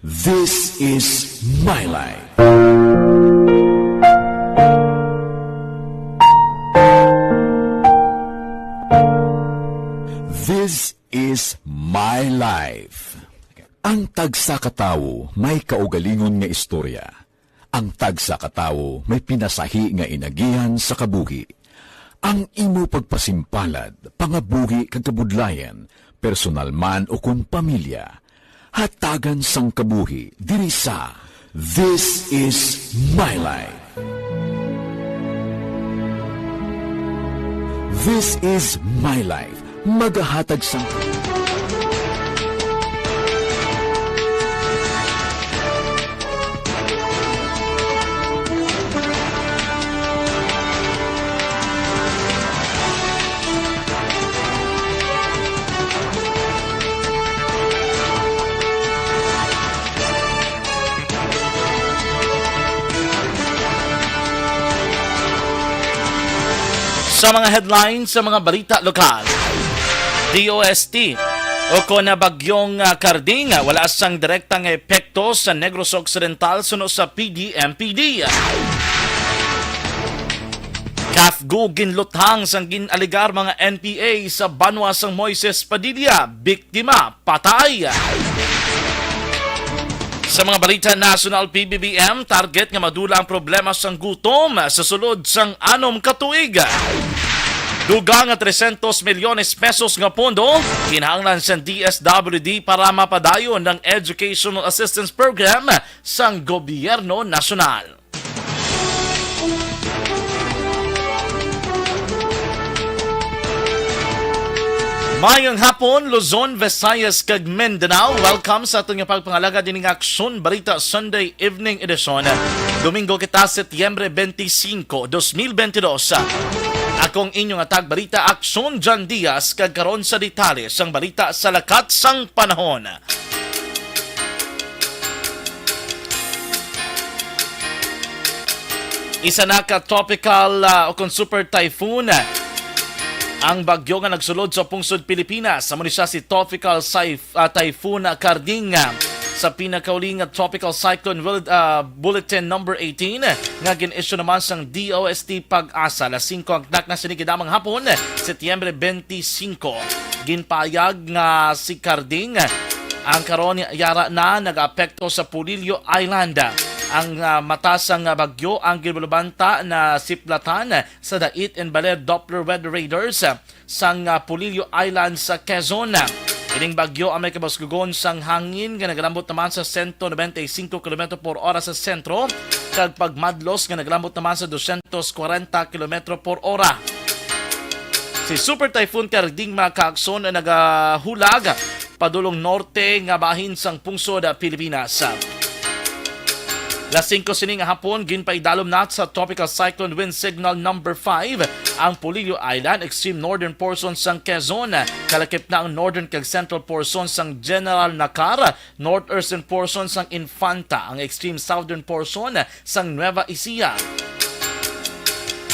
This is my life. This is my life. Ang tagsa katawo may kaugalingon nga istorya. Ang tagsa katawo may pinasahi nga inagihan sa kabuhi. Ang imo pagpasimpalad, pangabuhi kag kabudlayan, personal man o kun pamilya, hatagan sang kabuhi diri sa This is my life. This is my life. Magahatag sang sa mga headlines sa mga balita lokal. DOST o kung na bagyong Karding, wala sang direktang epekto sa Negros Occidental suno sa PDMPD. Kafgu ginluthang sang ginaligar mga NPA sa banwa sang Moises Padilla, biktima patay. Sa mga balita national, PBBM target nga madula ang problema sang gutom sa sulod sang 6 katuig. Dugang nga 300 milyones pesos nga pondo kinahanglan sa DSWD para mapadayon ng Educational Assistance Program sang gobyerno nasyonal. Mayong hapon, Luzon, Visayas, kag Mindanao. Welcome sa atong pagpangalaga dining Aksyon Balita Sunday Evening Edition. Domingo kita, Setyembre 25, 2022. Akong inyong atag balita Aksyon John Diaz kag karon sa detalye sang balita sa lakat sang panahon. Isa na ka tropical o kung super typhoon ang bagyo nga nagsulod sa pungsod Pilipinas. Amo ni siya si Tropical Typhoon Karding sa pinakauling Tropical Cyclone Bulletin number 18 nga gin-issue naman sang DOST Pag-asa. Alas 5 ang knak na sinigidamang hapon, Setyembre 25. Ginpayag nga si Karding ang karon yara na nag-apekto sa Pulilio Island. Ang matasang bagyo ang ginulubanta na siplatan sa Dait and Baler Doppler Weather Radars sang Pulilio Island sa Quezon. Ining bagyo ang may kabasgugon sang hangin nga naglambot naman sa 195 km per oras sa sentro kag pagmadlos nga naglambot naman sa 240 km per oras. Si Super Typhoon Karding mga Aksyon na nagahulag padulong norte nga bahin sang pungsod Pilipinas. Las 5 sining hapon, ginpaidalom na sa Tropical Cyclone Wind Signal number 5 ang Pulilio Island, extreme northern portion sang Quezon. Kalakip na ang northern kag central portion sang General Nakar, northeastern portion sang Infanta, ang extreme southern portion sang Nueva Ecija.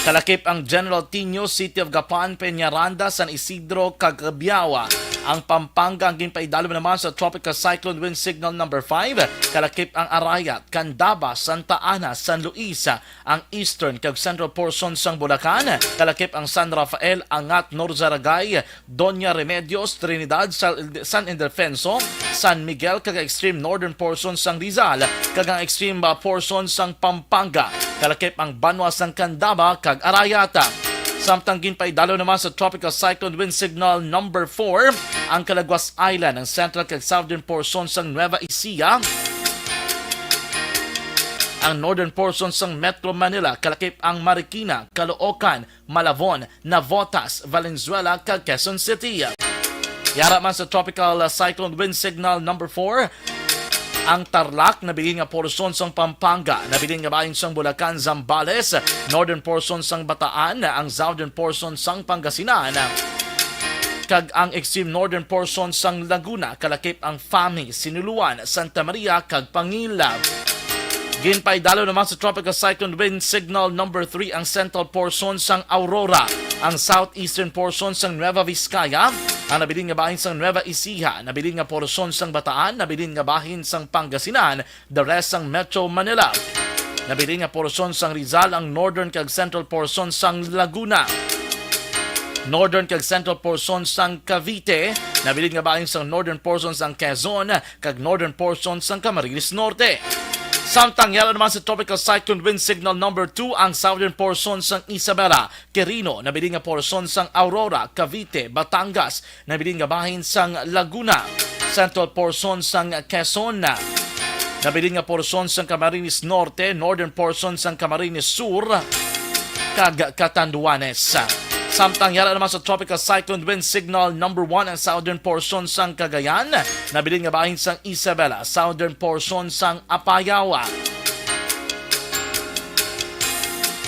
Kalakip ang General Tino, City of Gapan, Peñaranda, San Isidro, Cagabiawa. Ang Pampanga ang ginpaidalom naman sa Tropical Cyclone Wind Signal number 5. Kalakip ang Arayat, Candaba, Santa Ana, San Luis, ang eastern kag central portion sang Bulacan. Kalakip ang San Rafael, Angat, Norzaragay, Doña Remedios, Trinidad, San Ildefonso, San Miguel kag extreme northern portion sang Rizal kag ang extreme portion sang Pampanga. Kalakip ang Banwa sang Candaba kag Arayata. Samtang ginpaidalo naman sa Tropical Cyclone Wind Signal number 4 ang Calaguas Island, ang central kag southern portion sang Nueva Ecija, ang northern portion sang Metro Manila, kalakip ang Marikina, Caloocan, Malabon, Navotas, Valenzuela kag Quezon City. Yara man sa Tropical Cyclone Wind Signal number 4 ang Tarlac, nabiling nga portion sang Pampanga, nabiling nga bahin sang Bulacan, Zambales, northern portion sang Bataan, ang southern portion sang Pangasinan, kag ang extreme northern portion sang Laguna, kalakip ang Fami, Sinuluan, Santa Maria, kag Pangilab. Ginpaidalo naman sa Tropical Cyclone Wind Signal number 3 ang central portion sang Aurora, ang southeastern portion sang Nueva Vizcaya, ang nabilin nga bahin sang Nueva Ecija, nabilin nga porsyon sang Bataan, nabilin nga bahin sang Pangasinan, the rest sang Metro Manila. Nabilin nga porsyon sang Rizal, ang northern kag central portion sang Laguna. Northern kag central portion sang Cavite, nabilin nga bahin sang northern portion sang Quezon, kag northern portion sang Camarines Norte. Samtang yala naman sa Tropical Cyclone Wind Signal number 2 ang southern portion sang Isabela, Quirino, nabilin nga portion sang Aurora, Cavite, Batangas, nabilin nga bahin sang Laguna, central portion sang Quezon, nabilin nga portion sang Camarines Norte, northern portion sang Camarines Sur, kag Catanduanes. Samtang yara naman sa Tropical Cyclone Wind Signal number 1 ang southern portion sang Cagayan, nabilin nga bahin sang Isabela, southern portion sang Apayao,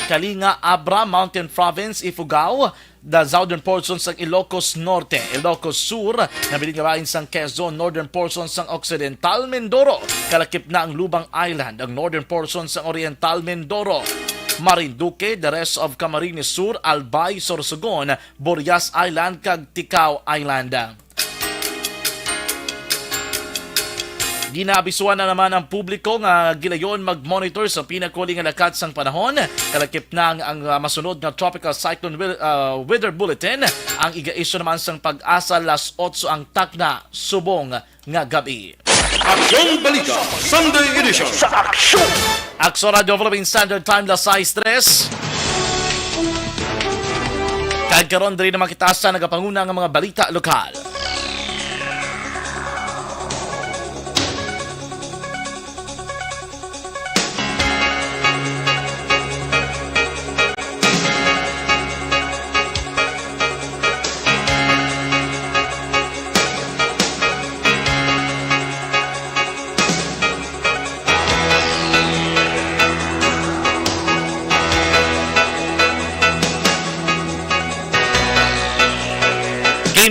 Kalinga, Abra, Mountain Province, Ifugao, the southern portion sang Ilocos Norte, Ilocos Sur, nabilin nga bahin sang Quezon, northern portion sang Occidental Mindoro, kalakip na ang Lubang Island, ang northern portion sang Oriental Mindoro, Marinduque, the rest of Camarines Sur, Albay, Sorsogon, Borias Island, kag Ticao Island. Ginabisuan na naman ang publiko nga gilayon mag-monitor sa pinakuling nga lakat sang panahon. Kalakip na ang masunod nga Tropical Cyclone Weather Bulletin. Ang iga-issue naman sang Pag-asa 8 ang takna subong nga gabi. Aksyon Balita, Sunday Edition. Sa Aksyon! Aksyon Radio Philippine Standard Time, las 6:03. Kahit karon diri na makita sa nagapanguna nga mga balita lokal.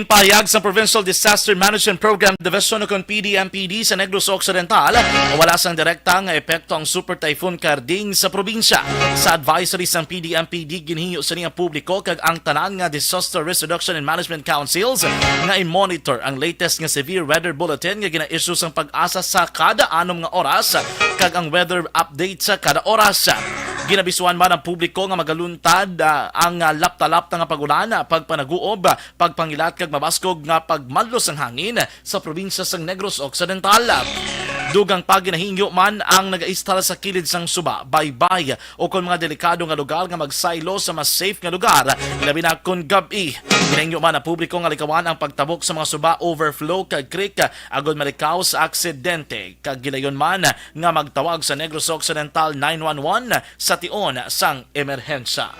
Pahayag sa Provincial Disaster Management Program Division ng PD-MPD sa Negros Occidental, wala sang direkta nga epekto ang Super Typhoon Karding sa probinsya. Sa advisory sa PD-MPD, ginhinyo sa niyang publiko kag ang tanan nga Disaster Risk Reduction and Management Councils nga i-monitor ang latest nga severe weather bulletin nga gina-issue sang Pag-asa sa kada 6 nga oras kag ang weather update sa kada oras. Ginabisuan man ang publiko nga magaluntad ang lapta-lapta nga pagulan, pagpanaguob, pagpangilat kag mabaskog nga pagmadlos ang hangin sa probinsya sang Negros Occidental. Dugang paginahinyo man ang nagaistal sa kilid sang suba, baybay o kung mga delikado nga lugar nga magsaylo sa mas safe nga lugar, ilabi na kung gabi. Ginahinyo man ang publiko nga likawan ang pagtabok sa mga suba, overflow kag creek agod malikaw sa aksidente. Kag gilayon man nga magtawag sa Negros Occidental 911 sa tion sang emerhensya.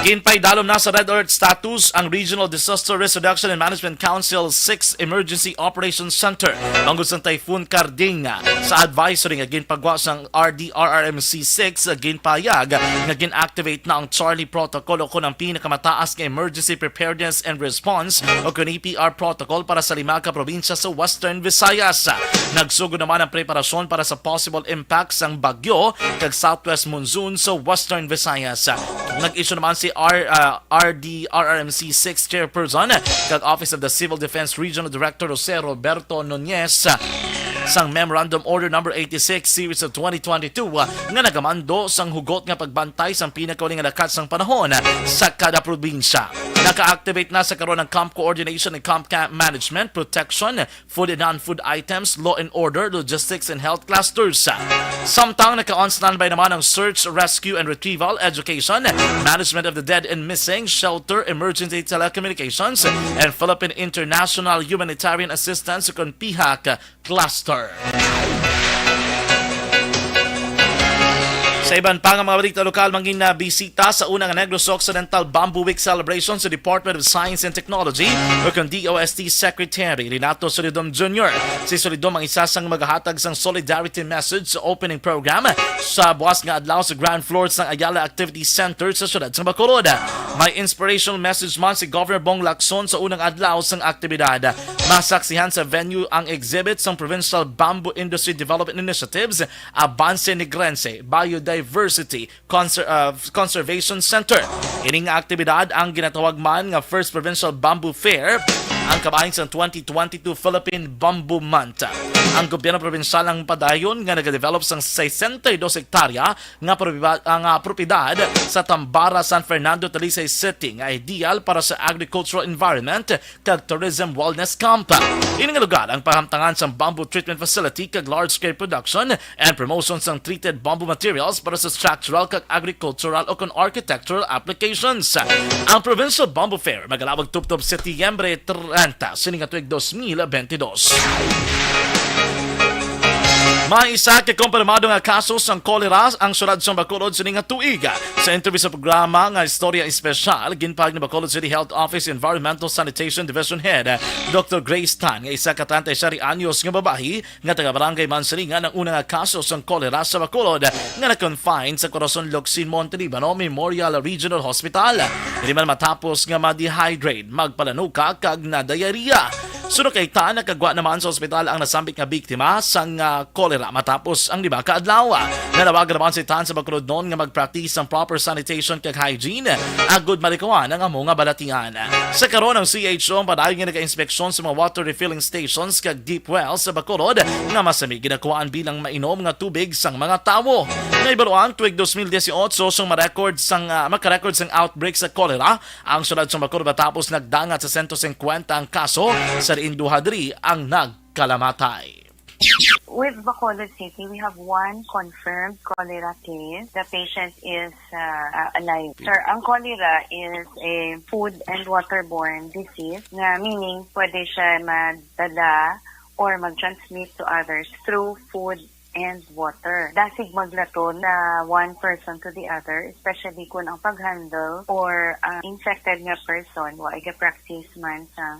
Ginpay dalom na sa Red Alert status ang Regional Disaster Risk Reduction and Management Council 6 Emergency Operations Center tungkol sa Typhoon Karding. Sa advisory nga ginpagwa sang RDRRMC 6 ginpayag nga gin-activate na ang Charlie Protocol o kung ang pinakamataas nga Emergency Preparedness and Response o kung EPR Protocol para sa 5 ka probinsya sa Western Visayas. Nagsugod naman ang preparasyon para sa possible impacts ng bagyo kag Southwest Monsoon sa Western Visayas. Nag-issue naman si RDRRMC 6 Chairperson kag Office of the Civil Defense Regional Director Jose Roberto Nunez sang Memorandum Order No. 86 Series of 2022 nga nagamando sang hugot nga pagbantay sang pinakauling nga lakat sang panahon sa kada probinsya. Naka-activate na sa karon ng Camp Coordination and Camp Management, Protection, Food and Non-Food Items, Law and Order, Logistics and Health Clusters. Samtang naka-on standby naman ang Search, Rescue and Retrieval, Education, Management of the Dead and Missing, Shelter, Emergency Telecommunications, and Philippine International Humanitarian Assistance kung PIHAC Cluster. Sa iban pa nga mga balita lokal, mangin na bisita sa unang Negros Occidental Bamboo Week celebration sa Department of Science and Technology o kung DOST Secretary Renato Solidom Jr. Si Solidom ang isa sang maghahatag sang solidarity message sa opening program sa buwas nga adlaw sa ground floor sang Ayala Activity Center sa siyudad sa Bacolod. May inspirational message man si Governor Bong Lacson sa unang adlaw sang aktibidad. Masaksihan sa venue ang exhibit ng Provincial Bamboo Industry Development Initiatives, Avance Negrense Biodiversity Conservation Center. Ining nga aktibidad ang ginatawag man nga First Provincial Bamboo Fair, ang kabahin sa 2022 Philippine Bamboo Month. Ang gobyerno probinsal ang padayon nga nag-develop sang 62 hektarya nga propiedad sa Tambara, San Fernando, Talisay City nga ideal para sa agricultural environment kag tourism wellness camp. Ini nga lugar ang pahamtangan sa bamboo treatment facility kag large-scale production and promotion sang treated bamboo materials para sa structural kag agricultural o kon architectural applications. Ang Provincial Bamboo Fair magalawag tuptop Setyembre 30 sining tuig 2022. May isa kay kumpirmado nga kaso sang kolera ang sulad sa Bacolod sining tuig. Sa interview sa programa nga Istorya Espesyal, ginpahag ni Bacolod City Health Office Environmental Sanitation Division Head Dr. Grace Tan nga isa ka 37 anyos nga babae nga taga Barangay Mansalingan ang unang kaso sang kolera sa Bacolod nga na-confine sa Corazon Locsin Montelibano Memorial Regional Hospital. Hindi man matapos nga ma-dehydrate, magpalanuka kag na diarrhea. Sunod kay Tan, nakagwa naman sa ospital ang nasambit nga biktima sang kolera matapos ang 5 ka adlaw. Nanawagan naman si Tan sa Bacolod noon nga mag-practice ng proper sanitation kag hygiene agud malikawan ang amo nga balatian. Sa karon ang CHO ang padayon nga nag-inspeksyon sa mga water refilling stations kag deep wells sa Bacolod nga masami ginakuhaan bilang mainom nga tubig sang mga tawo. Nga ibaruan tuig 2018 sang maka-record sang outbreak sa kolera ang sulad sa Bacolod matapos nagdangat sa 150 ang kaso sa Induhadri ang nagkalamatay. With Bacolod City, we have one confirmed cholera case. The patient is alive. Sir, ang cholera is a food and waterborne disease, meaning pwede siya madala or mag-transmit to others through food and water. Dasig maglato na one person to the other, especially kung ang pag-handle or infected nga person, wa iga-practice man sa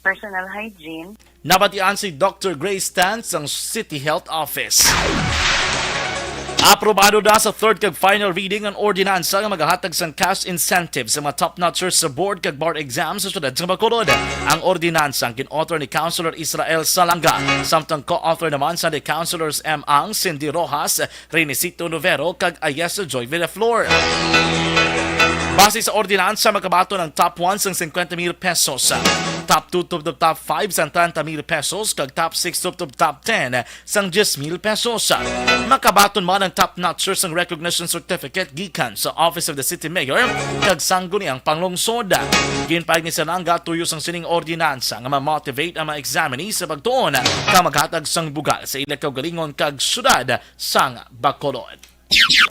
personal hygiene. Nabatian si Dr. Grace Tan ng City Health Office. Aprobado na sa third kag final reading ang ordinansa nga maghahatag sang cash incentive sa mga top-notchers sa board kag bar exams sa syudad sa Bacolod. Ang ordinansa ang kin-author ni Councilor Israel Salanga, samtang co-author naman sa ni Councilors M. Ang, Cindy Rojas, Renesito Novero kag Ayesa Joy Villaflor. Base sa ordinansa, makabato ng top 1 sang 50,000 pesos, top 2 to the top 5 sang 30,000 pesos, kag top 6 to the top 10 sang 10,000 pesos. Makabaton man ang top-notcher sang recognition certificate gikan sa Office of the City Mayor kag sangguniang panglungsod. Ginpahig ni Salanga tuyo sang sining ordinansa nga ma-motivate ang mga examinees sa pagtuon nga maghatag sang bugal sa ila kaugalingon kag syudad sang Bacolod.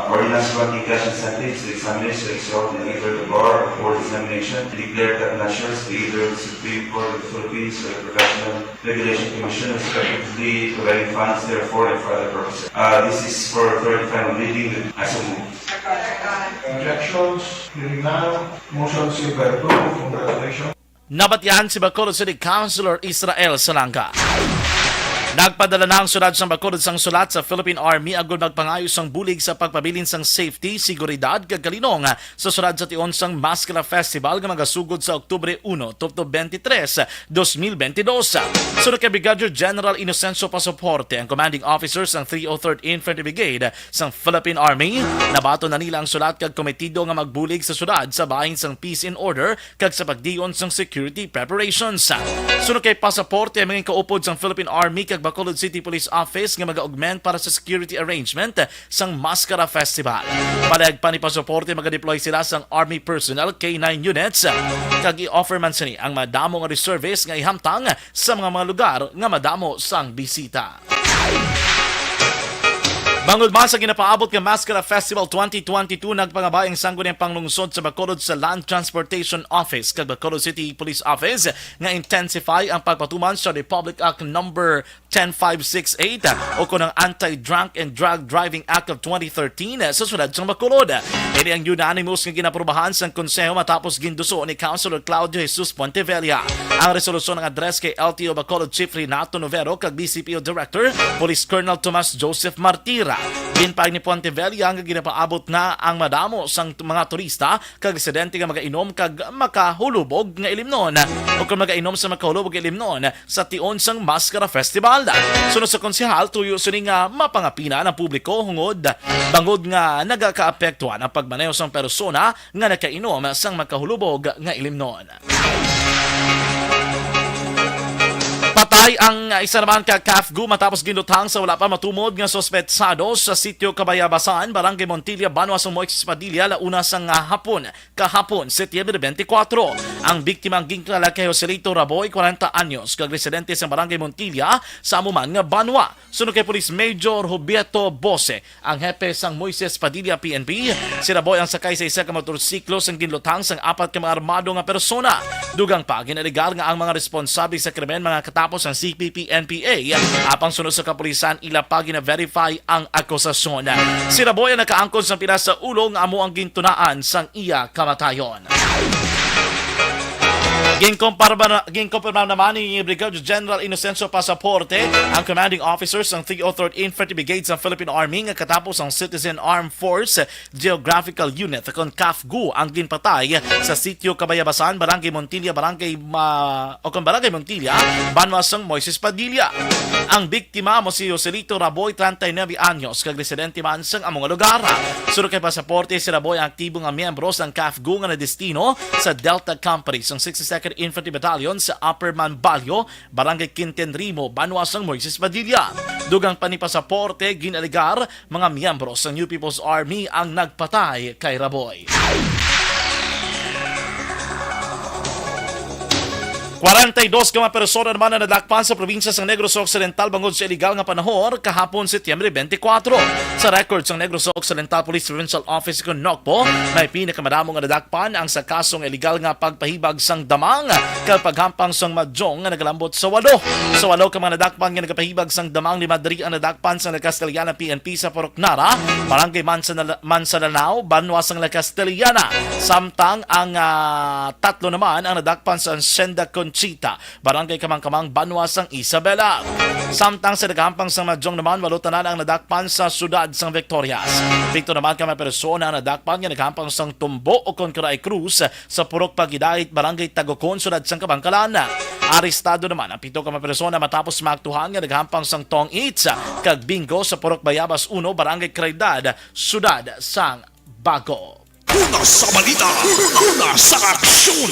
Ordinance granting cash incentives to examiners to extraordinary either the bar or examination, declare that nationals to either the Supreme Court of the Philippines or the Professional Regulation Commission, respectively providing funds therefore and for other purposes. This is for third and final reading. I so move. Objections? Hearing none. Motion to approve. Congratulations. Nabatian si Bacolod City Councilor Israel Salanga. Nagpadala na ang syudad sa Bacolod sang sulat sa Philippine Army agud magpangayos sang bulig sa pagpabilin sang safety, seguridad kag kalinong sa syudad sa tion sang Maskara Festival nga magasugod sa Oktubre 1 to 23, 2022. Sunod kay Brigadier General Inocencio Pasoporte, ang commanding officer sang 303rd Infantry Brigade sang Philippine Army, nabato na nila ang sulat kag komitido nga magbulig sa syudad sa bahin sang peace and order kag sa pagdiyon sang security preparations. Sunod kay Pasoporte, ang mga kaupod sang Philippine Army kag Bacolod City Police Office nga mag-augment para sa security arrangement sang Maskara Festival. Palag pa ni Pasoporte, mag-deploy sila sang Army personnel K9 units kag i-offer man sini ang madamo nga reservice nga ihamtang sa mga lugar nga madamo sang bisita. Bangod man sa ginapaabot nga Maskara Festival 2022, nagpangabay ang sangguniang panglungsod sa Bacolod sa Land Transportation Office kag Bacolod City Police Office nga intensify ang pagpatuman sa Republic Act No. 10568 o kunang Anti-Drunk and Drug Driving Act of 2013 sa syudad sa Bacolod. Ini ang unanimous nga ginaprobahan sa Konseho matapos ginduso ni Councilor Claudio Jesus Pontevilla. Ang resolusyon ng address kay LTO Bacolod Chief Renato Novero kag BCPO Director Police Colonel Tomas Joseph Martira. Ginpaig ni Puentevilla nga ginapaabot na ang madamo sang mga turista kag residente nga magainom kag makahulubog nga ilimnon o kung magainom sa makahulubog nga ilimnon sa tion sang Mascara Festival. Sunod sa konsehal, tuyo suni nga mapangapina ng publiko bangod nga nagakaapektuhan ang pagmaneho sang persona nga nakainom sang makahulubog nga ilimnon. Patay ang isa naman ka Kafgu matapos ginutang sa wala pa matumod nga sospetsado sa sitio Cabayabasan, Barangay Montilla, Banwas ng Moises Padilla, launa sang kahapon, Setyembre 24. Ang biktima ang ginklala kay Joselito Raboy, 40 anyos, kag residente sa Barangay Montilla sa amuman nga Banwa. Sunod kay Police Major Huberto Bose, ang hepe sang Moises Padilla PNP. Si Raboy ang sakay sa isa ka motorsiklo sang ginlutang sang 4 ka mga armado nga persona. Dugang pa ginaligar nga ang mga responsable sa krimen mga katapos ang CPP-NPA apang sunod sa kapulisan ila pa gina-verify ang akusasyon. Si Raboy ang nakaangkon sa pinas sa ulo nga amo ang gintunaan sang iya kamatayon. Ginkumpirma naman ni Brigadier General Inocencio Pasaporte, ang commanding officers ng 303rd Infantry Brigade sa Philippine Army nga katapos ang Citizen Armed Force Geographical Unit kung Kafgu ang ginpatay sa sitio Cabayabasan, Barangay Montilla, Barangay Montilla, Banwas ng Moises Padilla. Ang biktima mo si Joselito Raboy, 39 anyos, kag residente man sang among lugar. Sunod kay Pasaporte, si Raboy ang aktibo nga miyembros ng Kafgu nga na destino sa Delta Company ng 62nd Infantry Battalion sa Upper Manbalyo, Barangay Quintenrimo, Banwas ng Moises Padilla. Dugang pa ni Pasaporte, ginaligar mga miyembros ng New People's Army ang nagpatay kay Raboy. 42 ka mga persona naman na nadakpan sa probinsya ng Negros Occidental bangod sa illegal nga panahon kahapon Setyembre 24. Sa records ng Negros Occidental Police Provincial Office kung Nokpo, may pinakamadamo nga nadakpan ang sa kasong illegal nga pagpahibag sang damang kapaghampang sang madyong nga nagalambot sa 8. Sa 8 ka mga nadakpan nga nagapahibag sang damang 5 diri ang nadakpan sa La Castellana PNP sa Poroknara, Barangay Mansanalao, Banwas ng La Castellana. Samtang ang 3 naman ang nadakpan sa Hacienda Conchita, Barangay Kamangkamang, Banwas ng Isabela. Samtang sa nagahampang sang madyong naman, 8 tanan ang nadakpan sa sudad sang Victorias. Dito naman kami persona ang nadakpan nga nagahampang sang Tumbo o Concaray Cruz sa Purok Pagidait, Barangay Tagokon, sudad sang Kabangkalan. Arestado naman ang 7 ka mga persona matapos maaktuhan nga nagahampang sang Tong Itza kag Bingo sa Purok Bayabas 1, Barangay Craydad, sudad sang Bago. Una sa balita, una sa aksyon.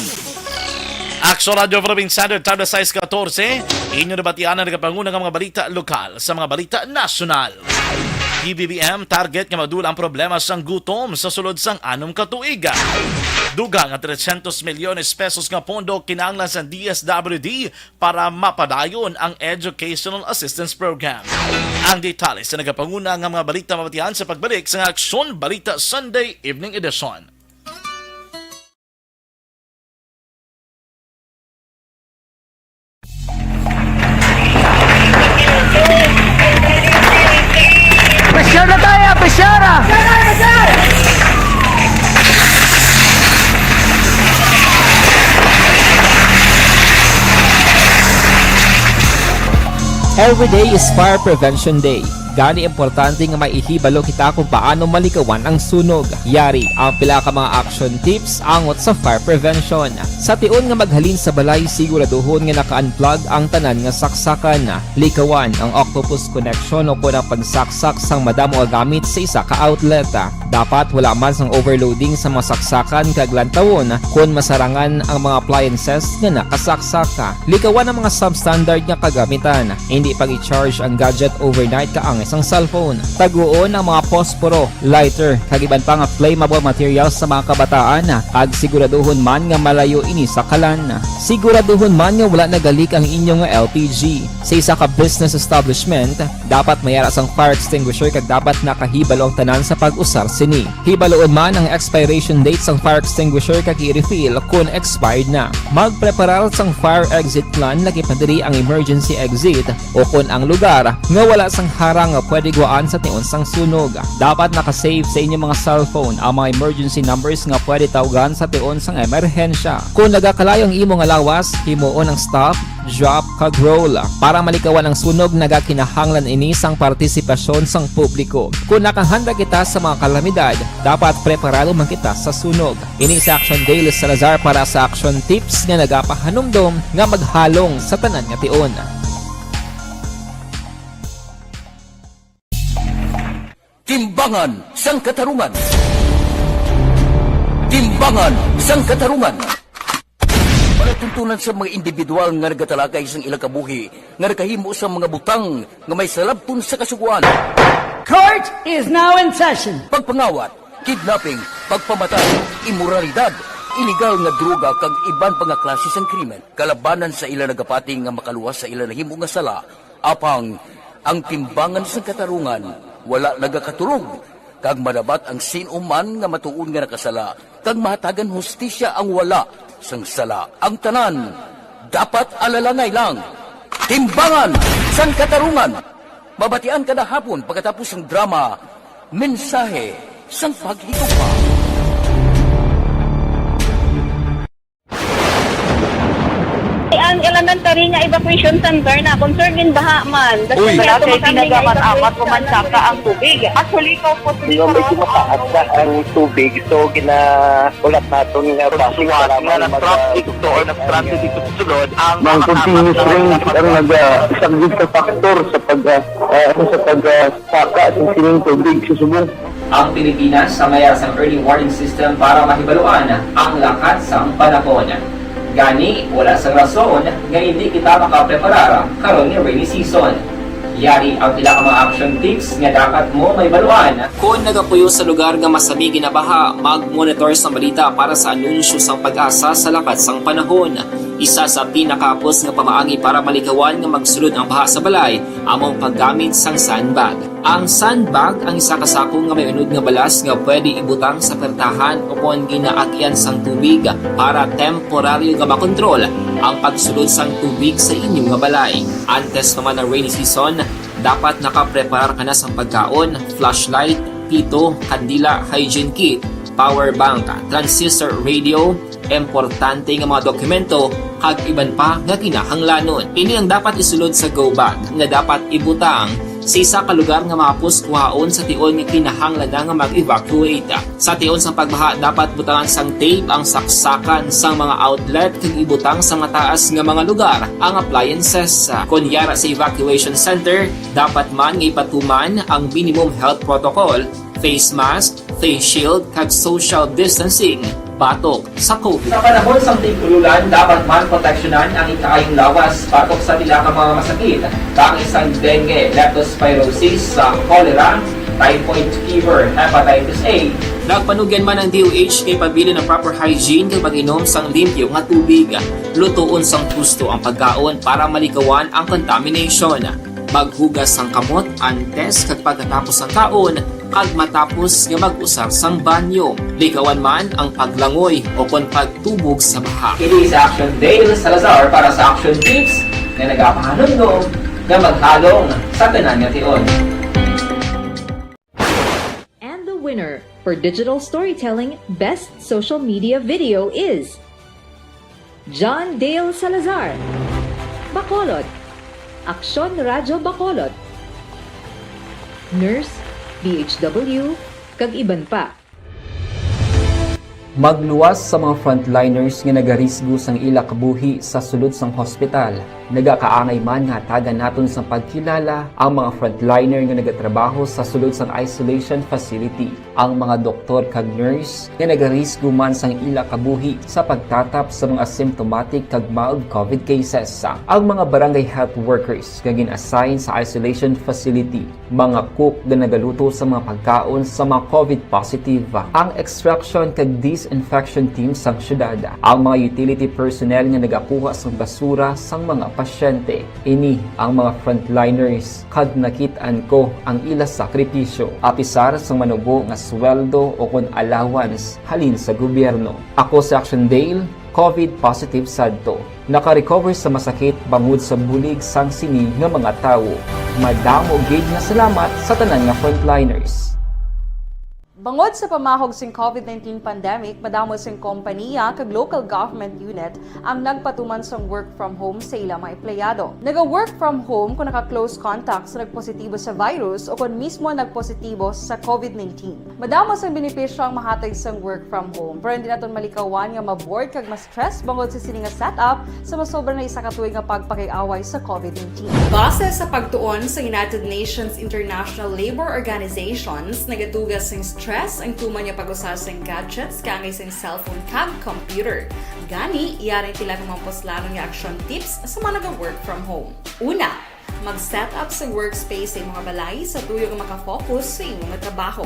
Aksyon Radio Philippine Standard Time na 6:14. Inyo nabatian ang nagapanguna ng mga balita lokal sa mga balita nasyonal. PBBM target nga madula ang problema sang gutom sa sulod sang 6 ka tuig. Dugang at 300 milyones pesos nga pondo kinahanglan sa DSWD para mapadayon ang Educational Assistance Program. Ang detalye sa nagapanguna ng mga balita mabatian sa pagbalik sa Aksyon Balita Sunday Evening Edition. Pressure na tayo! Pressure! Every day is Fire Prevention Day. Gani importante nga maihibalo kita kung paano malikawan ang sunog. Yari ang pila ka mga action tips angot sa fire prevention. Sa tion nga maghalin sa balay, siguraduhon nga naka-unplug ang tanan nga saksakan. Likawan ang octopus connection o po na pagsaksak sang madamo nga gamit sa isa ka outlet. Dapat wala man sang overloading sa mga saksakan kag lantawon kung masarangan ang mga appliances nga nakasaksaka. Likawan ang mga substandard nga kagamitan. Hindi pag i-charge ang gadget overnight kaang isang cellphone. Taguon ang mga posporo, lighter, kag iban pa nga flammable materials sa mga kabataan. Kag siguraduhon man nga malayo ini sa kalan. Siguraduhon man nga wala nagalik ang inyong LPG. Sa isa ka business establishment, dapat mayara sang fire extinguisher kag dapat nakahibalo ang tanan sa pag-usar sini. Hibaloon man ang expiration date sang fire extinguisher kag i-refill kung expired na. Magpreparar sang fire exit plan lagi pa diri ang emergency exit o kung ang lugar nga wala sang harang nga pwede guaan sa tion sang sunog. Dapat nakasave sa inyong mga cellphone ang mga emergency numbers nga pwede tawagan sa tion sang emerhensya. Kung nagakalayo ang imong lawas, himuon ang staff drop kag roll para malikawan ang sunog nagakinahanglan ini sang partisipasyon sang publiko. Kung nakahanda kita sa mga kalamidad, dapat preparado man kita sa sunog. Ini sa Aksyon Daily Salazar para sa Aksyon Tips nga nagapahanumdom nga maghalong sa tanan nga tion. Timbangan sang katarungan. Timbangan sang katarungan. Panatuntunan sa mga individual nga nagatalakay sang ilang kabuhi nga nakahimo sa mga butang nga may salabton sa kasuguan. Court is now in session. Pagpangawat, kidnapping, pagpamatay, immoralidad, iligal nga droga kag iban pa nga klase sang krimen. Kalabanan sa ila nagapating nga makaluwas sa ila nahimo nga sala. Apang ang timbangan sang katarungan wala nagakatulog. Kag madabat ang sinuman nga matuon nga nakasala. Kag mahatagan hustisya ang wala sang sala. Ang tanan dapat alalangay lang. Timbangan sang katarungan. Mabatian kada hapon pagkatapos ng drama, mensahe sang paghigugma. Ang elementary nga evacuation center na concern din baha man. Uy, kasi pinagamat-amat kumansaka ang tubig. Actually, ikaw po medyo mataas na ang tubig. So, ginaulat natin nga pasiwat nga nag-traffic to or nag-transit dito sa sulod. Ang continuous range ang nag-isang sa factor sa pagsaka at sining tubig sa subong. Ang Pilipinas sa mayroon sa early warning system para mahibaluan ang lakas ng panahon. Gani, wala sa rason nga hindi kita makapreparar karon ni rainy season. Yari ang pila ka mga action tips nga dapat mo may baluan. Kung nagapuyo sa lugar nga masami ginabaha, mag-monitor sa balita para sa anunsyo sang pag-asa sa lakas sang panahon. Isa sa pinakapos nga pamaagi para malikawan nga magsulod ang baha sa balay, among paggamit sang sandbag. Ang sandbag ang isa kasako nga may unod nga balas nga pwede ibutang sa pertahan upon ginaagyan sang tubig para temporaryo nga makontrol ang pagsulod sang tubig sa inyong nga balay. Antes naman ng rainy season, dapat nakapreparar ka na sang pagkaon, flashlight, pito, kandila, hygiene kit, power bank, transistor radio, importante nga mga dokumento kag iban pa nga kinahanglanon. Ini ang dapat isulod sa go bag nga dapat ibutang sa isa ka lugar nga mapuskuhaon sa tion nga kinahanglan nga mag-evacuate. Sa tion sang pagbaha dapat butangan sang tape ang saksakan sang mga outlet kag ibutang sa mataas nga mga lugar ang appliances. Kunyara sa evacuation center, dapat man nga ipatuman ang minimum health protocol, face mask, face shield kag social distancing batok sa COVID. Sa panahon sa tigululan, dapat man proteksyonan ang ikaayong lawas batok sa pila ka mga masakit. Kang isang dengue, leptospirosis, cholera, typhoid fever, hepatitis A. Nagpanugyan man ang DOH kay pabili ng proper hygiene kay pag-inom sang limpyo nga tubig. Lutuon sang gusto ang pagkaon para malikawan ang contamination. Maghugas sang kamot antes kag pagkatapos ang kaon kag matapos nga mag-usar sang banyo. Likawan man ang paglangoy o kon pagtubog sa baha. Kini sa Aksyon Daily Salazar para sa Action Tips na nagapahanundong nga maghalong sa tanan nga tion. And the winner for Digital Storytelling Best Social Media Video is John Dale Salazar, Bacolod, Aksyon Radyo Bacolod, Nurse, BHW, kag iban pa. Magluwas sa mga frontliners nga nagarisgo sang ila kabuhi sa sulod sang hospital. Nagakaangay man nga tagan naton sa pagkilala ang mga frontliner nga nagatrabaho sa sulod sang isolation facility. Ang mga doktor kag nurse nga nagarisgo man sang ila kabuhi sa pagtatap sa mga symptomatic kag mild COVID cases. Ang mga barangay health workers nga gin-assign sa isolation facility, mga cook nga nagaluto sa mga pagkaon sa mga COVID positive, ang extraction kag disinfection team sang syudad, ang mga utility personnel nga nagakuha sang basura sang mga pasyente. Ini ang mga frontliners kag nakit-an ko ang ila sakripisyo apisar sang manubo nga sweldo o kon allowance halin sa gobyerno. Ako sa Aksyon Dale, COVID positive sadto. Naka-recover sa masakit bangod sa bulig sang sini nga mga tawo. Madamo gid nga salamat sa tanan nga frontliners. Bangod sa pamahog sing COVID-19 pandemic, madamo sing kompanya kag local government unit ang nagpatuman sang work from home sa ilang mga empleyado. Naga-work from home kung naka-close contact sa nagpositibo sa virus o kung mismo nagpositibo sa COVID-19. Madamo sang benepisyo ang mahatag sang work from home, pero hindi naton malikawan nga ma-bored kag ma-stress bangod sa sini nga setup sa masobra na isa ka tuig nga pagpakiaway sa COVID-19. Base sa pagtuon sa United Nations International Labour Organizations, nagatugas sing stress ang tuman niya pag-usar sa gadgets kangay sa cellphone kag computer. Gani, iyaring tila ng mga poslanong nga action tips sa mga nag-work from home. Una, mag-set up sa workspace sa mga balay sa tuyo nga makafocus sa imong trabaho.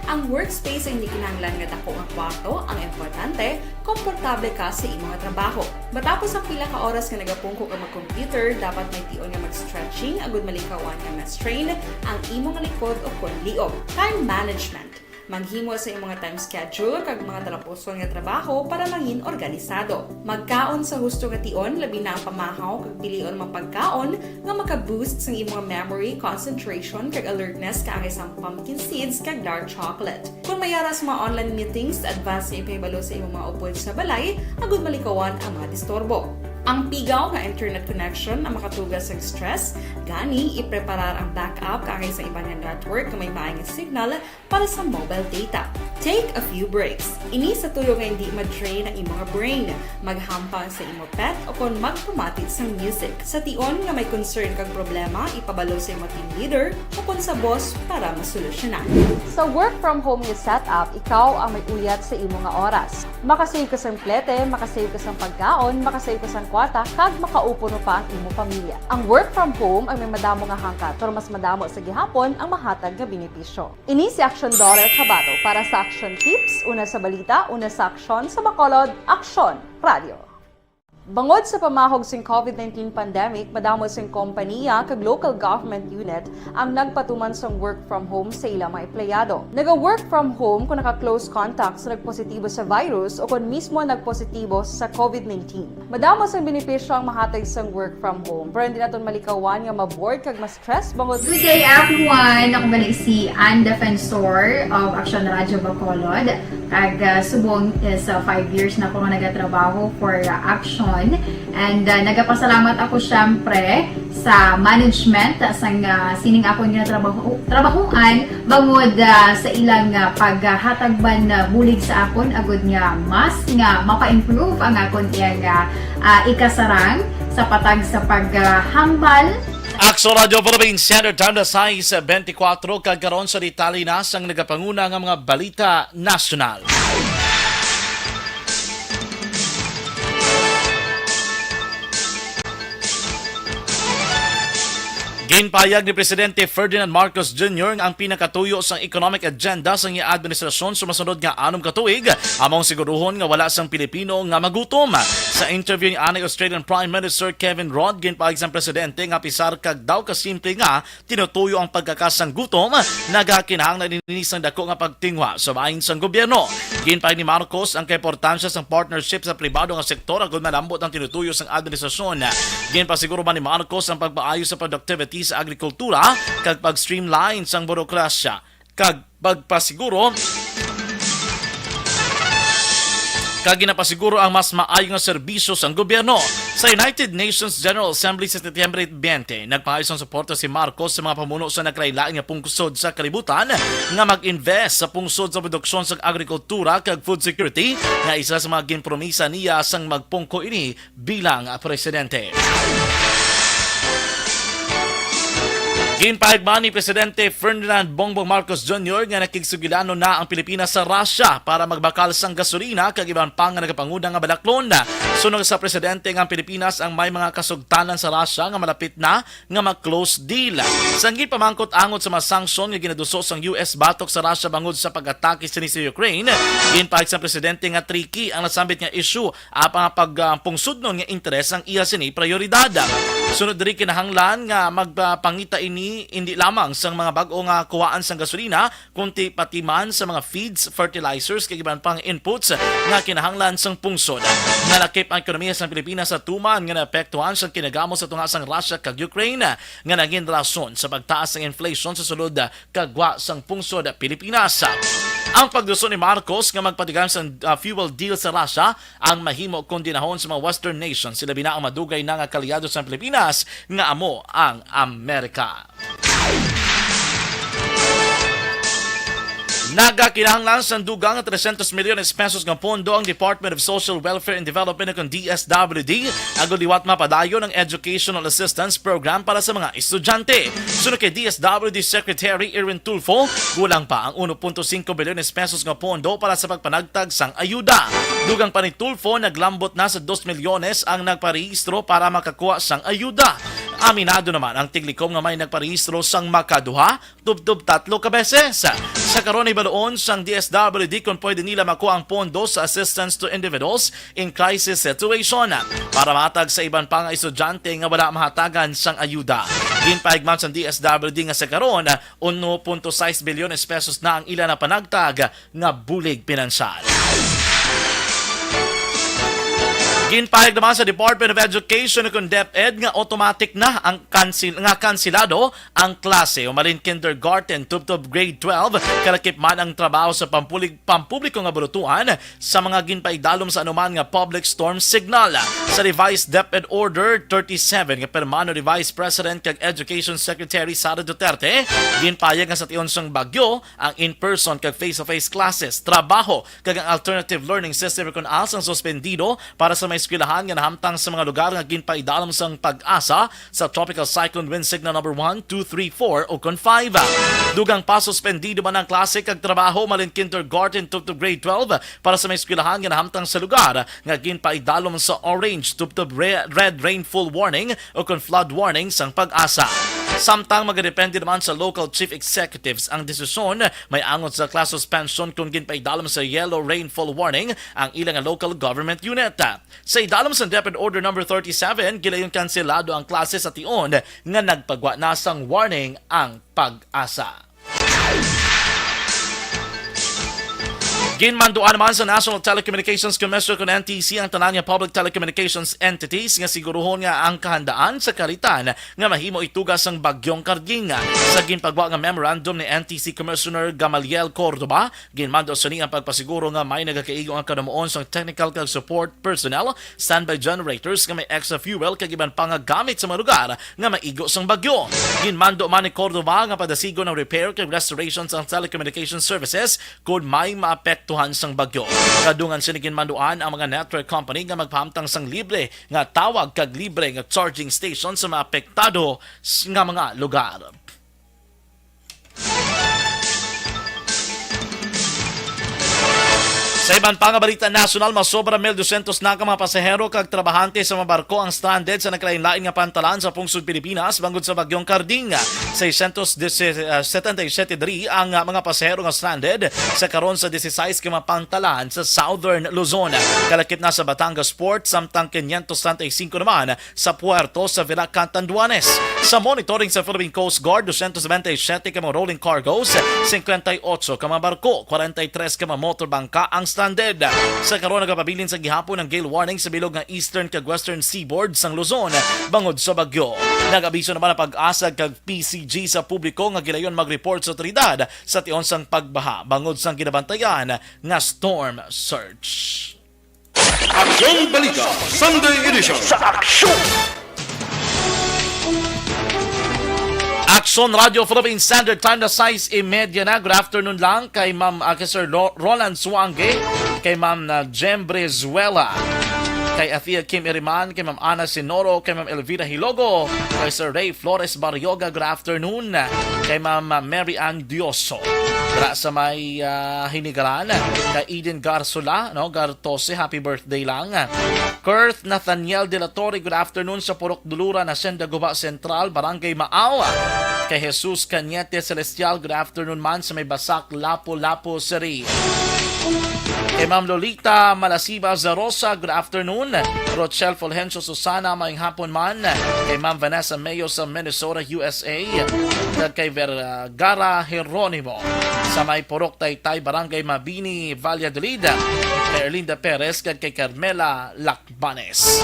Ang workspace ay hindi kinahanglan nga dako nga kwarto, ang importante, komportable ka sa imong trabaho. Matapos ang pila ka oras nga nagapungko ka mag-computer, dapat may tion nga mag-stretching agud malikawan nga ma-strain ang imong likod o konliog. Time management. Maghimo sa imong time schedule kag mga talapuson nga trabaho para mangin organisado. Magkaon sa husto nga tion, labi na ang pamahaw kag pilion mapagkaon nga maka-boost sa imong memory, concentration kag alertness kaangay sa pumpkin seeds kag dark chocolate. Kung mayaras mga online meetings, advance sa ipahibalo sa imong mga upod sa balay, agud malikawan ang mga disturbo. Ang pigaw nga internet connection ang makatugas sa stress, gani ipreparar ang backup kaangay sa ibang network na may maayong signal para sa mobile data. Take a few breaks. Ini sa tuyo nga hindi ma-drain ang imong brain, maghampang sa imong pet o kung magpumatit sa music. Sa tion nga may concern kag problema, ipabalo sa imong team leader o kung sa boss para masolusyonan. Sa work from home nga setup, ikaw ang may uyat sa imong nga oras. Makasave ka sa plete, makasave ka sa pagkaon, makasave ka sa kwata, kag makaupo no pa ang imong pamilya. Ang work from home ay may madamo nga hangkat, pero mas madamo sa gihapon ang mahatag nga benepisyo. Ini si Aksyon Kabato para sa Aksyon Tips, una sa balita, una sa aksyon, sa Bacolod, Aksyon Radio. Bangod sa pamahog sing COVID-19 pandemic, madamo sing kompanya kag local government unit ang nagpatuman sang work from home sa ilang mga empleyado. Naga-work from home kung naka-close contact sa nagpositibo sa virus o kung mismo nagpositibo sa COVID-19. Madamo sang benepisyo ang mahatag sang work from home, pero hindi naton malikawan nga ma-bored kag ma-stress bangod. Good day everyone! Ako balik si Ann Defensor of Aksyon Radio Bacolod. Kag subong is 5 years na ako nga nagatrabaho for Aksyon. And nagapasalamat ako syempre sa management sang sining ako nga trabahuan bangod sa ilang paghatagban bulig sa akon agud nga mas nga mapa-improve ang akon iyang ikasarang sa patag sa paghambal. Aksyon Radio Philippines Standard Time na size 24 kagkaroon sa Itali na sang nagapanguna ng mga balita nasyonal. Ginpayag ni Presidente Ferdinand Marcos Jr. ang pinakatuyo sang economic agenda sang iya administrasyon sumasunod nga 6 ka tuig among siguruhon nga wala sang Pilipino nga magutom. Sa interview ni anay Australian Prime Minister Kevin Rudd, ginpayag sang presidente nga pisar kag daw kasimple nga tinutuyo ang pagkakasang gutom nagakinahanglan dinhi sang dako nga pagtingwa sa bahin sang gobyerno. Ginpayag ni Marcos ang kaimportansya sang partnership sa pribado nga sektor agud malambot ang tinutuyo sang administrasyon. Ginpasiguro man ni Marcos ang pagpaayo sa productivity sa agrikultura kag pag-streamline sang burokrasya kag pagpasiguro kag ginapasiguro ang mas maayo nga serbisyo sang gobyerno. Sa United Nations General Assembly sa Setyembre 20, nagpaayos ang suporta si Marcos sa mga pamuno sa nagkailain nga pungsod sa kalibutan nga mag-invest sa pungsod sa produksyon sa agrikultura kag food security nga isa sa mga ginpromisa niya sang magpungko ini bilang presidente. Ginpahig man ni Presidente Ferdinand Bongbong Marcos Jr. nga nakigsugilano na ang Pilipinas sa Russia para magbakal sang gasolina kag iban pang nga nagapanguna nga balaklon. Sunog sa Presidente nga ang Pilipinas ang may mga kasugtanan sa Russia nga malapit na nga mag-close deal. Sanggit pamangkot angot sa mga sanksyon nga ginaduso sang US batok sa Russia bangod sa pag-atake sa Ukraine. Ginpahig sa Presidente nga tricky ang nasambit nga issue apang pagpungsudnon nga interes ang iya sini prioridad. Sunod diri kinahanglan nga magpangita ini hindi lamang sa mga bag-o nga kuwaan sang gasolina kundi pati man sa mga feeds, fertilizers kag iban pang inputs nga kinahanglan sang pungsod. Nalakip ang ekonomiya sa Pilipinas sa tuman nga naapektuhan sa kinagamo sa tunga sang Russia kag Ukraine nga naging rason sa pagtaas ng inflation sa sulod kagwa sang pungsod Pilipinas. Ang pagduso ni Marcos nga magpatigam sa fuel deal sa Russia ang mahimo kondinahon sa mga Western nations. Sila bina ang madugay na nga kalyado sa Pilipinas nga amo ang Amerika. Nagakinahanglan sa dugang 300 milyones pesos ng pondo ang Department of Social Welfare and Development ng DSWD agud liwat mapadayon ng Educational Assistance Program para sa mga estudyante. Sunod kay DSWD Secretary Erwin Tulfo, kulang pa ang 1.5 bilyones pesos ng pondo para sa pagpanagtag sang ayuda. Dugang pa ni Tulfo, naglambot na sa 2 milyones ang nagparehistro para makakuha sang ayuda. Aminado naman ang tiglikom nga may nagparehistro sang makaduha, tubtub 3 ka beses. Sa karon ay baloon sang DSWD kung pwede nila makuha ang pondo sa assistance to individuals in crisis situation para matag sa iban pang estudyante nga wala mahatagan sang ayuda. Ginpaigman sang DSWD nga sa karon 1.6 bilyones pesos na ang ila na panagtag nga bulig pinansyal. Ginpahig naman sa Department of Education kung DepEd nga automatic na ang kansilado ang klase umalin kindergarten tubtob grade 12 kalakip man ang trabaho sa pampubliko nga bulutuan sa mga ginpaigdalom sa anuman nga public storm signal. Sa revised DepEd Order 37 nga permano ni Vice President kag Education Secretary Sara Duterte, ginpahig nga sa tion sang bagyo ang in-person kag face-to-face classes, trabaho kag ang alternative learning system kung asang suspendido para sa eskwelahan nga nahamtang sa mga lugar nga ginpaidalam sang pag-asa sa tropical cyclone wind signal number 1, 2, 3, 4 o 5. Dugang pa suspendido man ang klase kag trabaho malin kindergarten to grade 12 para sa mga eskwelahan nga nahamtang sa lugar nga ginpaidalam sa orange to red rainfall warning o flood warning sang pag-asa. Samtang magadepende naman sa local chief executives ang desisyon, may angot sa class suspension kung ginpaidalam sa yellow rainfall warning ang ilang local government unit. Sa idalam sa DepEd Order number 37, gilayong kanselado ang klase sa tion nga nagpagwa na sang warning ang pag-asa. Ginmanduan naman sa National Telecommunications Commission kung NTC ang tanan nga public telecommunications entities nga siguruhon nga ang kahandaan sa karitan nga mahimo itugas ang bagyong Karding. Sa ginpagwa nga memorandum ni NTC Commissioner Gamaliel Cordoba, ginmando sa niya ang pagpasiguro nga may nagakaigo ang kanamuon sa technical kag support personnel, standby generators nga may extra fuel kag iban pang gamit sa mga lugar nga maigo sang bagyo. Ginmando man ni Cordoba nga padasigo ng repair kag restoration sa telecommunications services kung may maapektuhan sang bagyo. Kadungan sinigin manduan ang mga network company nga magpahamtang sang libre nga tawag kag libre nga charging station sa mga apektado nga mga lugar. Sa iban pang balita nasyonal, masobra 1,200 na ka mga pasahero kag trabahante sa mga barko ang stranded sa naglain-lain nga pantalan sa pungsod Pilipinas bangod sa bagyong Karding. 677 diri ang mga pasahero nga stranded sa karon sa 16 ka mga pantalan sa Southern Luzon. Kalakip na sa Batangas Port samtang 535 naman sa puerto sa Villa Cantanduanes. Sa monitoring sa Philippine Coast Guard, 227 ka mga rolling cargoes, 58 ka mga barko, 43 ka mga motorbangka ang stranded. Sa karon nagapabilin sa gihapon ng gale warning sa bilog ng eastern kag western seaboard sang Luzon bangod sa bagyo. Nagabiso naman ang pag-asa kag PCG sa publiko nga gilayon mag-report sa otoridad sa tion sang pagbaha bangod sang ginabantayan nga storm surge. Aksyon Balita Sunday Edition sa Aksyon! Aksyon Radio Philippine Standard Time na 6:30 na. Good afternoon lang kay Ma'am Sir Roland Suange, kay Ma'am Jem Brezuela, kay Athea Kim Iriman, kay Ma'am Ana Sinoro, kay Ma'am Elvira Hilogo, kay Sir Ray Flores Barrioga, good afternoon, kay Ma'am Mary Ann Dioso. Dra sa may hinigaran, kay Eden Garsola, Gartose, happy birthday lang. Kurt Nathaniel De La Torre, good afternoon sa Purok Duluran, Hacienda Guba Central, Barangay Maaw. Kay Jesus Cañete Celestial, good afternoon man sa may Basak, Lapu-Lapu, Seri. Kay Ma'am Lolita Malasiba Zarosa, good afternoon. Rochelle Fulgencio Susana, maing hapon man. Kay Ma'am Vanessa Mayo sa Minnesota, USA. At kay Vergara Jeronimo sa may Purok Taytay, Barangay Mabini, Valladolid. Kay Erlinda Perez, at kay Carmela Lacbanes.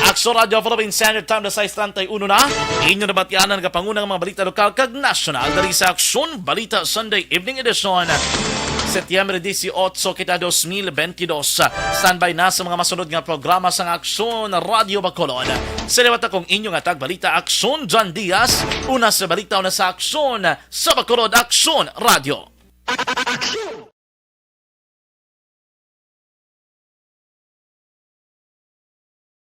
Aksyon Radio Philippine Standard Time na 6:31 na. Inyo na batyanan ng kapangunang mga balita lokal kag nasyonal dari sa Aksyon Balita Sunday Evening Edition Setyembre 18 kita 2022. Standby na sa mga masunod nga programa sa Aksyon Radio Bacolod. Salamat akong inyong atag balita Aksyon John Diaz. Una sa balita, una sa Aksyon sa Bacolod Aksyon Radio. Aksyon!